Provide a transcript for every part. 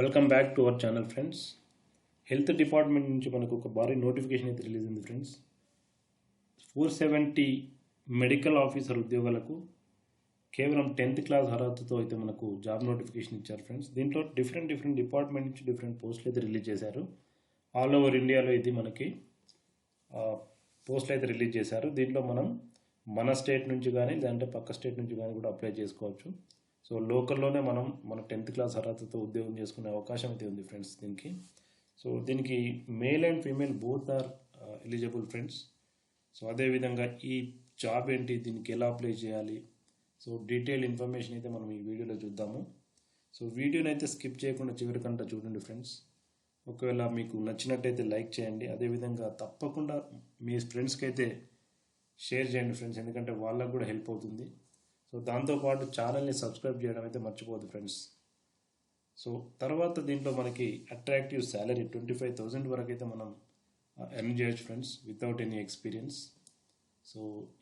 Welcome back to our channel friends. Health department నుంచి మనకు ఒక భారీ నోటిఫికేషన్ అయితే రిలీజ్ అయింది ఫ్రెండ్స్. 470 మెడికల్ ఆఫీసర్ ఉద్యోగాలకు కేవలం 10th క్లాస్ అర్హతతో అయితే మనకు జాబ్ నోటిఫికేషన్ ఇచ్చారు ఫ్రెండ్స్. దీంట్లో డిఫరెంట్ డిపార్ట్మెంట్ నుంచి డిఫరెంట్ పోస్టులు అయితే రిలీజ్ చేశారు. ఆల్ ఓవర్ ఇండియాలో ఇది మనకి పోస్టులు అయితే రిలీజ్ చేశారు. దీంట్లో మనం మన స్టేట్ నుంచి కానీ లేదంటే పక్క స్టేట్ నుంచి కానీ కూడా అప్లై చేసుకోవచ్చు. సో లోకల్లోనే మనం మన 10th క్లాస్ అర్హతతో ఉద్యోగం చేసుకునే అవకాశం అయితే ఉంది ఫ్రెండ్స్ దీనికి. సో దీనికి male and female both are eligible friends. So అదేవిధంగా ఈ జాబ్ ఏంటి, దీనికి ఎలా అప్లై చేయాలి, సో డీటెయిల్ ఇన్ఫర్మేషన్ అయితే మనం ఈ వీడియోలో చూద్దాము. సో వీడియోని అయితే స్కిప్ చేయకుండా చివరికంట చూడండి ఫ్రెండ్స్. ఒకవేళ మీకు నచ్చినట్టయితే లైక్ చేయండి. అదేవిధంగా తప్పకుండా మీ ఫ్రెండ్స్కి అయితే షేర్ చేయండి ఫ్రెండ్స్, ఎందుకంటే వాళ్ళకు కూడా హెల్ప్ అవుతుంది. సో దాంతోపాటు ఛానల్ని సబ్స్క్రైబ్ చేయడం అయితే మర్చిపోదు ఫ్రెండ్స్. సో తర్వాత దీంట్లో మనకి అట్రాక్టివ్ శాలరీ 25,000 వరకు అయితే మనం ఎర్న్ చేయొచ్చు friends without any experience. So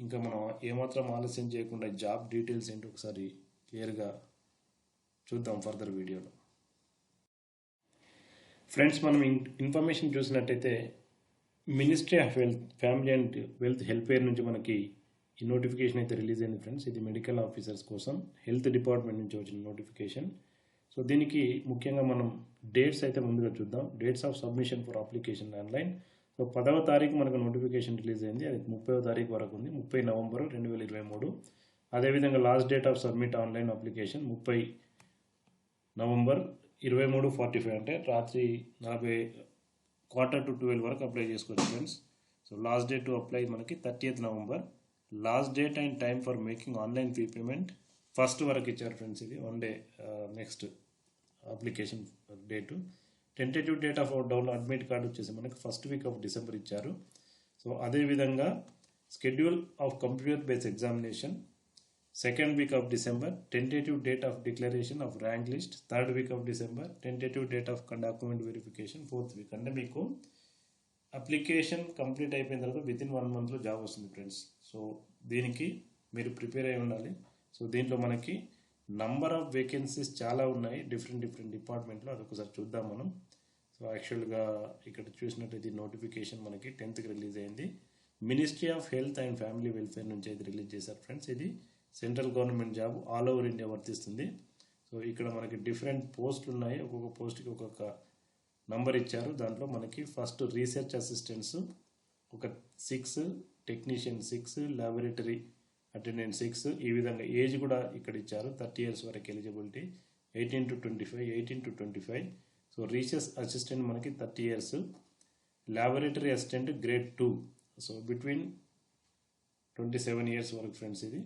ఇంకా మనం ఏమాత్రం ఆలస్యం చేయకుండా జాబ్ డీటెయిల్స్ ఏంటో ఒకసారి క్లియర్గా చూద్దాం ఫర్దర్ వీడియోలో. ఫ్రెండ్స్, మనం ఇన్ఫర్మేషన్ చూసినట్టయితే ministry of health, family and wealth welfare నుంచి మనకి ఈ నోటిఫికేషన్ అయితే రిలీజ్ అయింది ఫ్రెండ్స్. ఇది మెడికల్ ఆఫీసర్స్ కోసం హెల్త్ డిపార్ట్మెంట్ నుంచి వచ్చిన నోటిఫికేషన్. సో దీనికి ముఖ్యంగా మనం డేట్స్ అయితే ముందుగా చూద్దాం. Dates of submission for application online. So 10వ తారీఖు మనకు నోటిఫికేషన్ రిలీజ్ అయింది. అది 30వ తారీఖు వరకు ఉంది, 30 నవంబర్ 2023. అదేవిధంగా last date of submit online application 30 November 23:45, అంటే రాత్రి 11:45 వరకు అప్లై చేసుకోవచ్చు friends. So last date to apply మనకి 30th November. Last date and time for making online fee payment 1st వరకు ఇచ్చారు ఫ్రెండ్స్. ఇది 1 day next application date. Tentative date of download admit card వచ్చేసి మనకి 1st వీక్ ఆఫ్ డిసెంబర్ ఇచ్చారు. So అదేవిధంగా schedule of computer based examination 2nd week off December. Tentative date of declaration off rank list 3rd week off December. Tentative date of document verification 4th week. అంటే మీకు application complete అయిపోయిన తర్వాత within 1 monthలో job వస్తుంది friends. So దీనికి మీరు prepare అయి ఉండాలి. So దీంట్లో మనకి నంబర్ ఆఫ్ వేకెన్సీస్ చాలా ఉన్నాయి డిఫరెంట్ డిపార్ట్మెంట్లో. అదొకసారి చూద్దాం మనం. సో యాక్చువల్గా ఇక్కడ చూసినట్టయితే నోటిఫికేషన్ మనకి 10th రిలీజ్ అయింది. Ministry of health and family welfare నుంచి అయితే రిలీజ్ చేశారు ఫ్రెండ్స్. ఇది central government job, all over India వర్తిస్తుంది. సో ఇక్కడ మనకి డిఫరెంట్ పోస్టులు ఉన్నాయి. ఒక్కొక్క పోస్ట్కి ఒక్కొక్క నంబర్ ఇచ్చారు. దాంట్లో మనకి ఫస్ట్ రీసెర్చ్ అసిస్టెంట్స్ ఒక 6, టెక్నీషియన్ 6, ల్యాబొరేటరీ అటెండెంట్ 6. ఈ విధంగా ఏజ్ కూడా ఇక్కడ ఇచ్చారు, 30 years వరకు eligibility. 18 to 25. So research assistant మనకి 30 years. Laboratory assistant grade 2, so between 27 years వరకు ఫ్రెండ్స్ ఇది.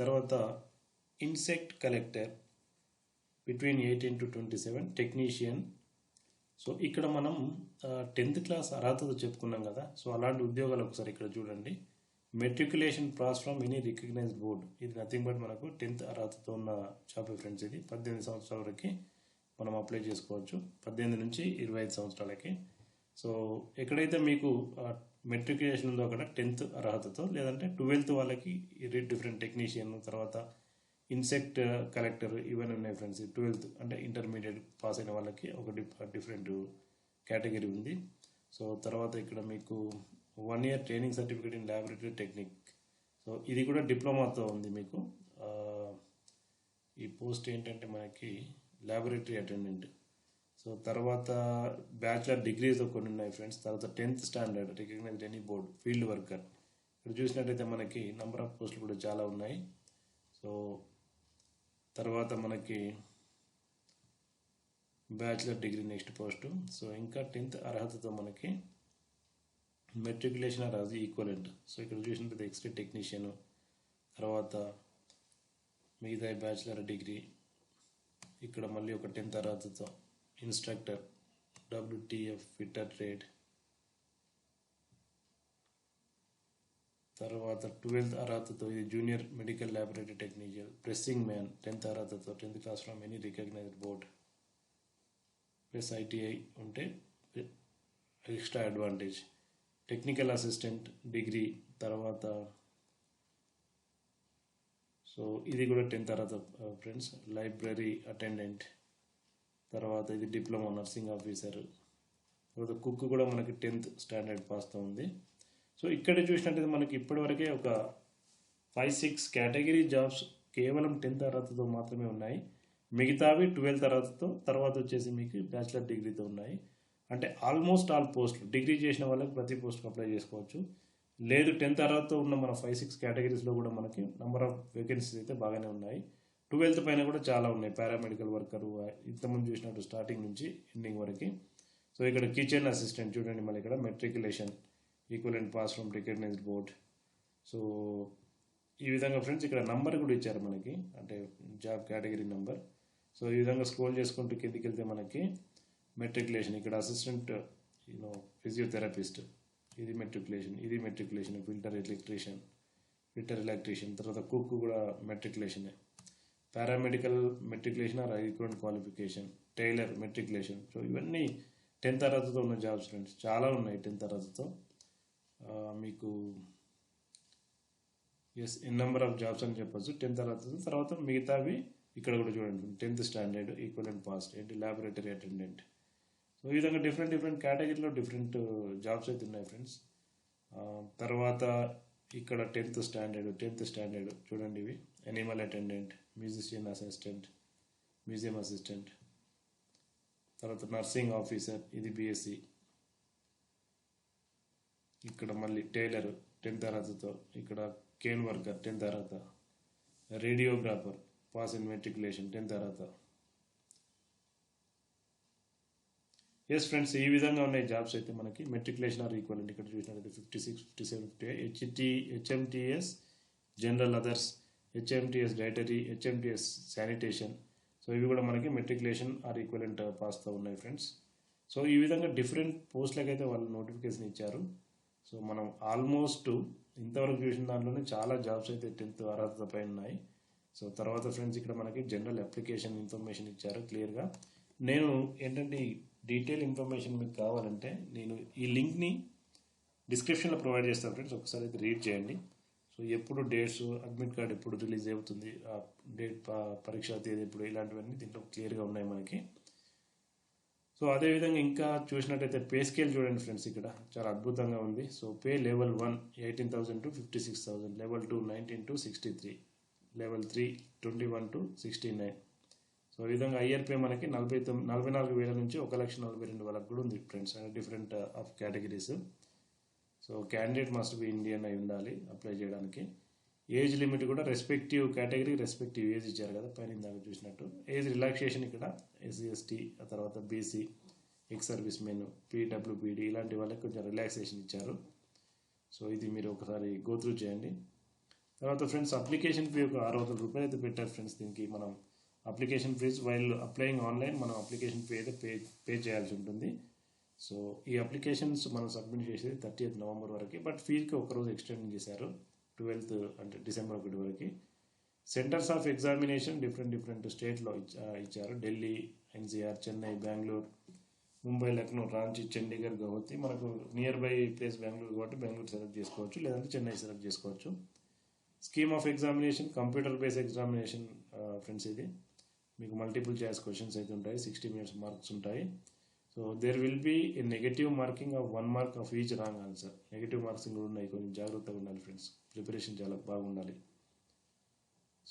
తర్వాత insect collector between 18 to 27. Technician. So ఇక్కడ మనం 10th క్లాస్ అర్హతతో చెప్పుకున్నాం కదా. సో అలాంటి ఉద్యోగాలు ఒకసారి ఇక్కడ చూడండి. Matriculation pass from any recognised board. ఇది నథింగ్ బట్ మనకు 10th అర్హతతో ఉన్న జాబ్ ఫ్రెండ్స్. ఇది 18 సంవత్సరాల వరకు మనం అప్లై చేసుకోవచ్చు, 18 నుంచి 25 సంవత్సరాలకి. సో ఎక్కడైతే మీకు మెట్రికులేషన్ ఉందో అక్కడ 10th అర్హతతో, లేదంటే 12th వాళ్ళకి డిఫరెంట్ టెక్నీషియన్, తర్వాత ఇన్సెక్ట్ కలెక్టర్ ఇవన్నీ ఉన్నాయి ఫ్రెండ్స్. 12th అంటే ఇంటర్మీడియట్ పాస్ అయిన వాళ్ళకి ఒక డిఫరెంట్ కేటగిరీ ఉంది. సో తర్వాత ఇక్కడ మీకు 1 year training certificate in laboratory technique. So ఇది కూడా డిప్లొమాతో ఉంది మీకు. ఈ పోస్ట్ ఏంటంటే మనకి ల్యాబొరేటరీ అటెండెంట్. సో తర్వాత బ్యాచిలర్ డిగ్రీస్ కొన్ని ఉన్నాయి ఫ్రెండ్స్. తర్వాత 10th standard recognised any board, field worker. ఇక్కడ చూసినట్టయితే మనకి నెంబర్ ఆఫ్ పోస్టులు కూడా చాలా ఉన్నాయి. సో తర్వాత మనకి bachelor degree next post. So ఇంకా 10th అర్హతతో మనకి మెట్రికులేషన్ ఆర్ అది ఈక్వలెంట్. సో ఇక్కడ చూసినట్టు ఎక్స్రే టెక్నీషియన్, తర్వాత మిగతా బ్యాచిలర్ డిగ్రీ. ఇక్కడ మళ్ళీ ఒక 10th అర్హతతో ఇన్స్ట్రక్టర్, WTF ఫిట్టర్ ట్రేడ్. తర్వాత 12th అర్హతతో ఇది junior medical laboratory technician. Pressing man 10th అర్హతతో, 10th class from any recognised board, plus ITI ఉంటే extra advantage. Technical assistant degree. తర్వాత సో ఇది కూడా 10th తర్వాత ఫ్రెండ్స్. లైబ్రరీ అటెండెంట్, తర్వాత ఇది డిప్లొమా నర్సింగ్ ఆఫీసర్, తర్వాత కుక్ కూడా మనకి 10th స్టాండర్డ్ పాస్తో ఉంది. సో ఇక్కడ చూసినట్టయితే మనకి ఇప్పటివరకే ఒక 5-6 కేటగిరీ జాబ్స్ కేవలం 10th అర్హతతో మాత్రమే ఉన్నాయి. మిగతావి 12th అర్హతతో, తర్వాత వచ్చేసి మీకు బ్యాచిలర్ డిగ్రీతో ఉన్నాయి. అంటే ఆల్మోస్ట్ ఆల్ పోస్టులు డిగ్రీ చేసిన వాళ్ళకి ప్రతి పోస్ట్కి అప్లై చేసుకోవచ్చు. లేదు 10th అర్హతతో ఉన్న మన 5-6 కేటగిరీస్లో కూడా మనకి నెంబర్ ఆఫ్ వేకెన్సీస్ అయితే బాగానే ఉన్నాయి. 12th పైన కూడా చాలా ఉన్నాయి. పారామెడికల్ వర్కరు ఇంతకుముందు చూసినట్టు స్టార్టింగ్ నుంచి ఎండింగ్ వరకు. సో ఇక్కడ కిచెన్ అసిస్టెంట్ చూడండి, మళ్ళీ ఇక్కడ matriculation equivalent pass from recognised board. So ఈ విధంగా ఫ్రెండ్స్ ఇక్కడ నంబర్ కూడా ఇచ్చారు మనకి, అంటే జాబ్ కేటగిరీ నెంబర్. సో ఈ విధంగా స్క్రోల్ చేసుకుంటూ కిందికి వెళ్తే మనకి మెట్రికులేషన్, ఇక్కడ అసిస్టెంట్ ఫిజియోథెరపిస్ట్, ఇది మెట్రికులేషన్, ఫిల్టర్ ఎలక్ట్రీషియన్, తర్వాత కుక్ కూడా మెట్రికులేషనే, paramedical matriculation or equivalent qualification, tailor matriculation. So ఇవన్నీ 10th అర్హతతో ఉన్న జాబ్స్ ఫ్రెండ్స్, చాలా ఉన్నాయి 10th అర్హతతో. మీకు నెంబర్ ఆఫ్ జాబ్స్ అని చెప్పొచ్చు 10th అర్హతతో. తర్వాత మిగతావి ఇక్కడ కూడా చూడండి, 10th standard equivalent pass, laboratory attendant. So ఈ విధంగా డిఫరెంట్ కేటగిరీలో డిఫరెంట్ జాబ్స్ అయితే ఉన్నాయి ఫ్రెండ్స్. తర్వాత ఇక్కడ 10th స్టాండర్డ్ చూడండి, ఇవి Animal attendant, musician assistant, museum assistant, తర్వాత నర్సింగ్ ఆఫీసర్, ఇది బీఎస్సీ. ఇక్కడ మళ్ళీ టైలర్ 10th అర్హతతో, ఇక్కడ కేన్ వర్కర్ 10th అర్హత, radiographer pass in matriculation 10th అర్హత. ఎస్ ఫ్రెండ్స్, ఈ విధంగా ఉన్నాయి జాబ్స్ అయితే మనకి. మెట్రికులేషన్ ఆర్ ఈక్వలెంట్ ఇక్కడ చూసినట్లయితే 56, 57, 58, HMTS general others, HMTS dietary, HMTS sanitation. So ఇవి కూడా మనకి మెట్రికులేషన్ ఆర్ ఈక్వలెంట్ పాస్తో ఉన్నాయి ఫ్రెండ్స్. సో ఈ విధంగా డిఫరెంట్ పోస్టులకు అయితే వాళ్ళు నోటిఫికేషన్ ఇచ్చారు. సో మనం ఆల్మోస్ట్ ఇంతవరకు చూసిన దాంట్లోనే చాలా జాబ్స్ అయితే 10th అర్హత పైన ఉన్నాయి. సో తర్వాత ఫ్రెండ్స్ ఇక్కడ మనకి జనరల్ అప్లికేషన్ ఇన్ఫర్మేషన్ ఇచ్చారు క్లియర్గా. నేను ఏంటంటే డీటెయిల్ ఇన్ఫర్మేషన్ మీకు కావాలంటే నేను ఈ లింక్ని డిస్క్రిప్షన్లో ప్రొవైడ్ చేస్తాను ఫ్రెండ్స్, ఒకసారి అయితే రీడ్ చేయండి. సో ఎప్పుడు డేట్స్, అడ్మిట్ కార్డ్ ఎప్పుడు రిలీజ్ అవుతుంది, డేట్, పరీక్ష తేదీ ఎప్పుడు, ఇలాంటివన్నీ దీంట్లో క్లియర్గా ఉన్నాయి మనకి. సో అదేవిధంగా ఇంకా చూసినట్టయితే పే స్కేల్ చూడండి ఫ్రెండ్స్, ఇక్కడ చాలా అద్భుతంగా ఉంది. So pay level 1 18,000 to 56,000, level 2 19 to 63, level 3 21 to 69. So ఈ విధంగా ఐఆర్ పే మనకి 44,000 నుంచి 1,42,000 కూడా ఉంది friends, different of categories. So candidate must be Indian అయి ఉండాలి అప్లై చేయడానికి. ఏజ్ లిమిట్ కూడా రెస్పెక్టివ్ కేటగిరీ రెస్పెక్టివ్ ఏజ్ ఇచ్చారు కదా పైన ఇందాక చూసినట్టు. ఏజ్ రిలాక్సేషన్ ఇక్కడ ఎస్సీ ఎస్టీ, ఆ తర్వాత బీసీ, ఎక్స్ సర్వీస్ మెన్, పీడబ్ల్యూపీడీ ఇలాంటి వాళ్ళకి కొంచెం రిలాక్సేషన్ ఇచ్చారు. సో ఇది మీరు ఒకసారి గోత్రూ చేయండి. తర్వాత ఫ్రెండ్స్ అప్లికేషన్ ఫీ ఒక 600 రూపాయలు అయితే పెట్టారు ఫ్రెండ్స్. దీనికి మనం application fees while applying online మనం అప్లికేషన్ ఫీ అయితే పే చేయాల్సి ఉంటుంది. సో ఈ అప్లికేషన్స్ మనం సబ్మిట్ చేసేది 30th నవంబర్ వరకు, బట్ ఫీజుకి ఒకరోజు ఎక్స్టెండ్ చేశారు 12th అంటే డిసెంబర్ 1 వరకు. సెంటర్స్ ఆఫ్ ఎగ్జామినేషన్ డిఫరెంట్ స్టేట్లో ఇచ్చారు. ఢిల్లీ, ఎన్సీఆర్, చెన్నై, బెంగళూరు, ముంబై, లక్నో, రాంచీ, చండీగఢ్, గౌహతి. మనకు నియర్ బై ప్లేస్ బెంగళూరు కాబట్టి బెంగళూరు సెలెక్ట్ చేసుకోవచ్చు, లేదంటే చెన్నై సెలెక్ట్ చేసుకోవచ్చు. Scheme of examination computer based examination friends. ఇది మీకు మల్టిపుల్ చాయిస్ క్వశ్చన్స్ అయితే ఉంటాయి, 60 minutes మార్క్స్ ఉంటాయి. So there will be a negative marking of 1 mark of each wrong answer. Negative marks కూడా ఉన్నాయి, కొంచెం జాగ్రత్తగా ఉండాలి ఫ్రెండ్స్, ప్రిపరేషన్ చాలా బాగుండాలి.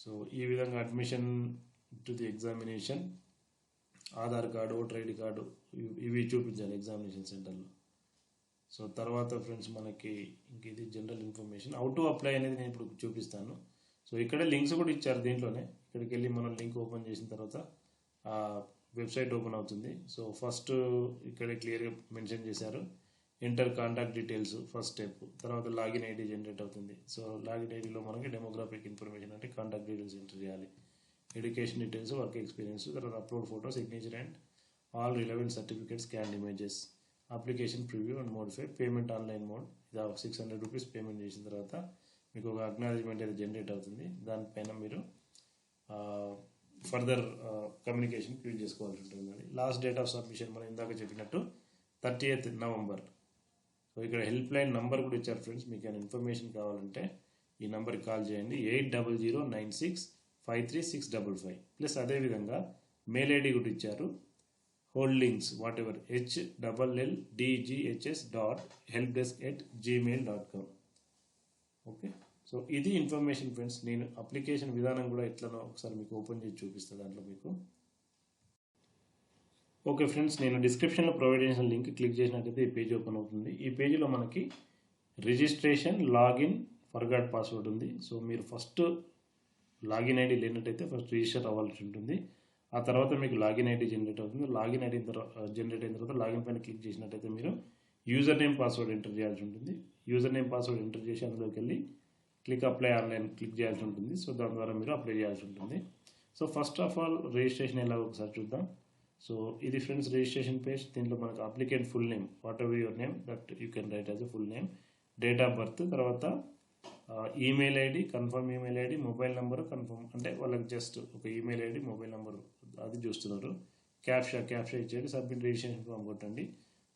సో ఈ విధంగా admission to the examination, Aadhaar card, voter ID card ఇవి చూపించాలి ఎగ్జామినేషన్ సెంటర్లో. సో తర్వాత ఫ్రెండ్స్ మనకి ఇంక ఇది general information. How to apply అనేది నేను ఇప్పుడు చూపిస్తాను. సో ఇక్కడ లింక్స్ కూడా ఇచ్చారు దీంట్లోనే. ఇక్కడికి వెళ్ళి మనం లింక్ ఓపెన్ చేసిన తర్వాత వెబ్సైట్ ఓపెన్ అవుతుంది. సో ఫస్ట్ ఇక్కడ క్లియర్గా మెన్షన్ చేశారు, enter contact details first step. తర్వాత లాగిన్ ఐడి జనరేట్ అవుతుంది. సో లాగిన్ ఐడిలో మనకి డెమోగ్రాఫిక్ ఇన్ఫర్మేషన్ అంటే కాంటాక్ట్ డీటెయిల్స్ ఎంటర్ చేయాలి, ఎడ్యుకేషన్ డీటెయిల్స్, వర్క్ ఎక్స్పీరియన్స్, తర్వాత upload photo, signature and all relevant certificates, scan images, application preview and modify, payment online mode. ఇది 600 rupees payment చేసిన తర్వాత మీకు ఒక అక్నాలజ్మెంట్ అయితే జనరేట్ అవుతుంది. దానిపైన మీరు ఫర్దర్ కమ్యూనికేషన్ ఫిల్ చేసుకోవాల్సి ఉంటుంది. లాస్ట్ డేట్ ఆఫ్ సబ్మిషన్ మనం ఇందాక చెప్పినట్టు 30th నవంబర్. సో ఇక్కడ హెల్ప్ లైన్ నంబర్ కూడా ఇచ్చారు ఫ్రెండ్స్. మీకు ఏమైనా ఇన్ఫర్మేషన్ కావాలంటే ఈ నెంబర్కి కాల్ చేయండి, 8009653655. ప్లస్ అదేవిధంగా మెయిల్ ఐడి కూడా ఇచ్చారు, holdings whatever hllDGHS.helpdesk@gmail.com. Okay, so ఇది ఇన్ఫర్మేషన్ ఫ్రెండ్స్. నేను అప్లికేషన్ విధానం కూడా ఎట్లనో ఒకసారి మీకు ఓపెన్ చేసి చూపిస్తాను దాంట్లో మీకు. ఓకే ఫ్రెండ్స్, నేను డిస్క్రిప్షన్లో ప్రొవైడ్ చేసిన లింక్ క్లిక్ చేసినట్టయితే ఈ పేజ్ ఓపెన్ అవుతుంది. ఈ పేజీలో మనకి రిజిస్ట్రేషన్, లాగిన్, ఫర్గాట్ పాస్వర్డ్ ఉంది. సో మీరు ఫస్ట్ లాగిన్ ఐడి లేనట్టయితే ఫస్ట్ రిజిస్టర్ అవ్వాల్సి ఉంటుంది. ఆ తర్వాత మీకు లాగిన్ ఐడి జనరేట్ అవుతుంది. లాగిన్ ఐడి జనరేట్ అయిన తర్వాత లాగిన్ పైన క్లిక్ చేసినట్టయితే మీరు యూజర్ నేమ్ పాస్వర్డ్ ఎంటర్ చేయాల్సి ఉంటుంది. యూజర్ నేమ్ పాస్వర్డ్ ఎంటర్ చేసి అందులోకి వెళ్ళి క్లిక్ అప్లై ఆన్లైన్ క్లిక్ చేయాల్సి ఉంటుంది. సో దాని ద్వారా మీరు అప్లై చేయాల్సి ఉంటుంది. So first of all registration ఎలా ఒకసారి చూద్దాం. సో ఇది ఫ్రెండ్స్ రిజిస్ట్రేషన్ పేజ్. దీంట్లో మనకు applicant full name, whatever your name that you can write as a full name, date of birth, తర్వాత email ID, confirm email ID, mobile number confirm అంటే వాళ్ళకి just ఒక email ID, mobile number అది చూస్తున్నారు. క్యాప్షా ఇచ్చేది, submit registration form కొట్టండి.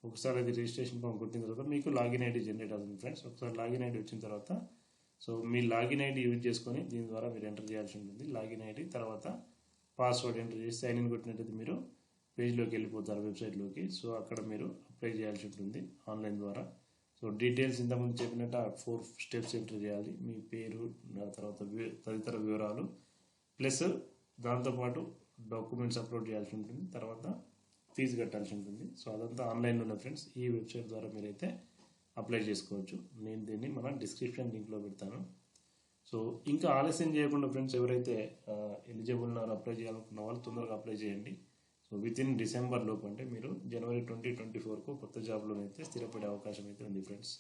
ఒకసారి అది రిజిస్ట్రేషన్ ఫామ్ కొట్టిన తర్వాత మీకు లాగిన్ ఐడి జనరేట్ అవుతుంది ఫ్రెండ్స్. ఒకసారి లాగిన్ ఐడి వచ్చిన తర్వాత సో మీ లాగిన్ ఐడి యూజ్ చేసుకొని దీని ద్వారా మీరు ఎంటర్ చేయాల్సి ఉంటుంది. లాగిన్ ఐడి తర్వాత పాస్వర్డ్ ఎంటర్ చేసి సైన్ ఇన్ కొట్టినట్టయితే మీరు పేజ్లోకి వెళ్ళిపోతారు, వెబ్సైట్లోకి. సో అక్కడ మీరు అప్లై చేయాల్సి ఉంటుంది ఆన్లైన్ ద్వారా. సో డీటెయిల్స్ ఇంతకుముందు చెప్పినట్టు 4 స్టెప్స్ ఎంటర్ చేయాలి. మీ పేరు, తర్వాత తదితర వివరాలు, ప్లస్ దాంతోపాటు డాక్యుమెంట్స్ అప్లోడ్ చేయాల్సి ఉంటుంది. తర్వాత ఫీజు కట్టాల్సి ఉంటుంది. సో అదంతా ఆన్లైన్లో ఉన్న ఫ్రెండ్స్. ఈ వెబ్సైట్ ద్వారా మీరైతే అప్లై చేసుకోవచ్చు. నేను దీన్ని మన డిస్క్రిప్షన్ లింక్లో పెడతాను. సో ఇంకా ఆలస్యం చేయకుండా ఫ్రెండ్స్, ఎవరైతే ఎలిజిబుల్ ఉన్నారో అప్లై చేయాలనుకున్న వాళ్ళు తొందరగా అప్లై చేయండి. సో వితిన్ డిసెంబర్ లోపు అంటే మీరు జనవరి 2024కు కొత్త జాబ్లోనైతే స్థిరపడే అవకాశం అయితే ఉంది friends.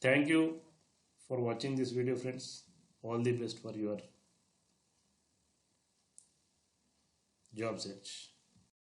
Thank you for watching this video friends. All the best for your job search.